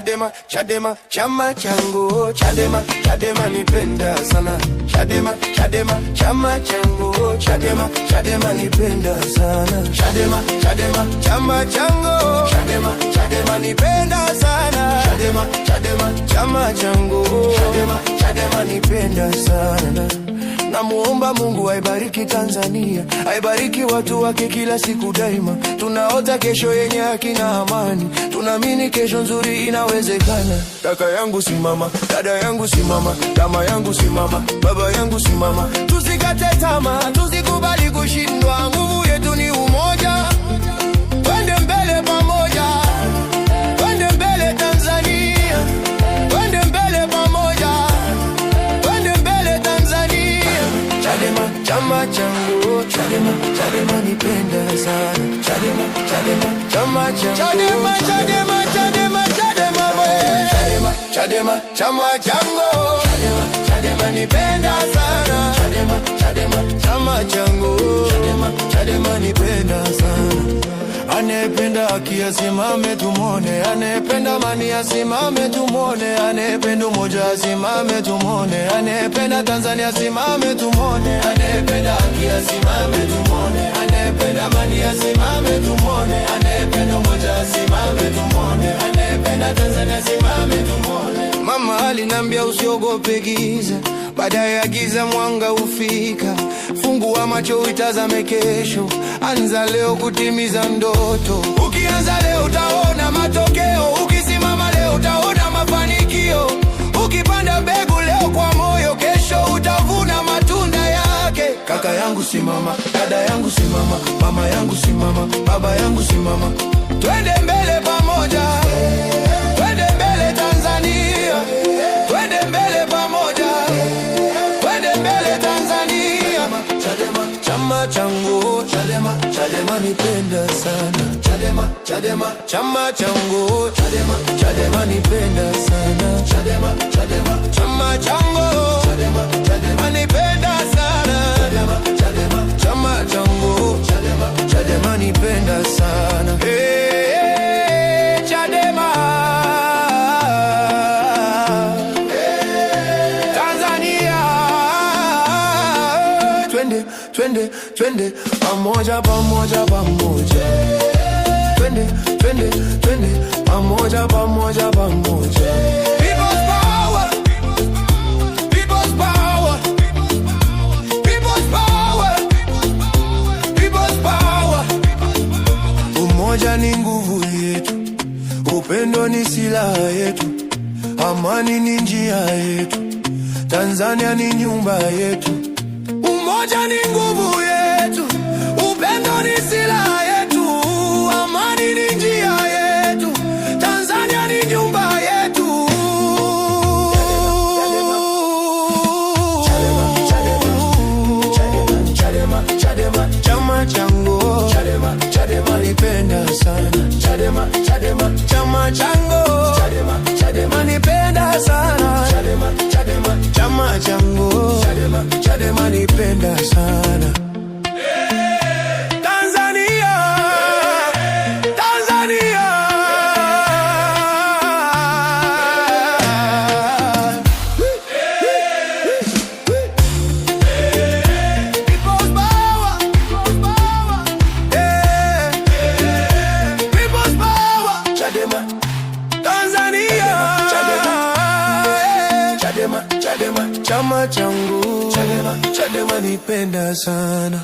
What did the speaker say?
Chadema, Chadema, chama changu. Chadema, Chadema nipenda sana. Chadema, Chadema, chama changu. Chadema, Chadema nipenda sana. Chadema, Chadema, chama changu. Chadema, Chadema nipenda sana. Chadema, Chadema, chama changu. Chadema, Chadema nipenda sana. Namuomba Mungu aibariki Tanzania, aibariki watu wake kila siku daima. Tunaota kesho yenye haki na amani, tunaamini kesho nzuri inawezekana. Kaka yangu simama, dada yangu simama, mama yangu simama, baba yangu simama. Tusikate tamaa, tusikubali kushindwa, nguvu yetu ni umoja. Twende mbele pamoja, twende mbele Tanzania, twende mbele pamoja, twende mbele Tanzania. Chadema, chama changu. Chadema, Chadema nipenda sana. Chadema, Chadema, chama changu. Chadema, Chadema, Chadema, Chadema we. Chadema, Chadema, chama changu. Chadema, Chadema nipenda sana. Chadema, Chadema, chama changu. Chadema, Chadema nipenda sana. Anayependa haki asimame tumone, anayependa amani asimame tumone, anayependa umoja asimame tumone, anayependa Tanzania asimame tumone, anayependa haki asimame tumone, anayependa amani asimame tumone, anayependa umoja asimame tumone, anayependa Tanzania asimame tumone. Mama alinambia usiogope giza, baada ya giza mwanga ufika. Fungua macho uitazame kesho, anza leo kutimiza ndoto. Ukianza leo utaona matokeo, ukisimama leo utaona mafanikio. Ukipanda mbegu leo kwa moyo, kesho utavuna matunda yake. Kaka yangu simama, dada yangu simama, mama yangu simama, baba yangu simama. Twende mbele pamoja, twende mbele Tanzania, twende mbele pamoja, twende mbele Tanzania. Chadema, chama changu. Chadema, Chadema nipenda sana. Chadema, Chadema, chama changu. Chadema, Chadema nipenda sana. Chadema, Chadema, chama changu. Chadema, Chadema nipenda sana. Chadema, Chadema, chama changu. Chadema, Chadema nipenda sana. Hey, Chadema, Tanzania. Twende, twende, twende pamoja, pamoja, pamoja. Twende, twende, twende pamoja, pamoja, pamoja. People's power, people's power, people's power, people's power. Umoja ni nguvu yetu, upendo ni silaha yetu, amani ni njia yetu, Tanzania ni nyumba yetu. Umoja ni nguvu yetu, upendo ni silaha yetu, amani ni njia yetu, Tanzania ni nyumba yetu. Chadema, Chadema, Chadema, chama changu. Chadema, Chadema nipenda sana. Chadema, Chadema, chama changu. Chadema, Chadema nipenda sana. Chadema, Chadema, chama changu. Chadema, Chadema nipenda sana. Tanzania, Tanzania. People's power, people's power. People's power. Chadema, Tanzania. Chadema, Chadema, chama changu. Chadema, Chadema nipenda sana.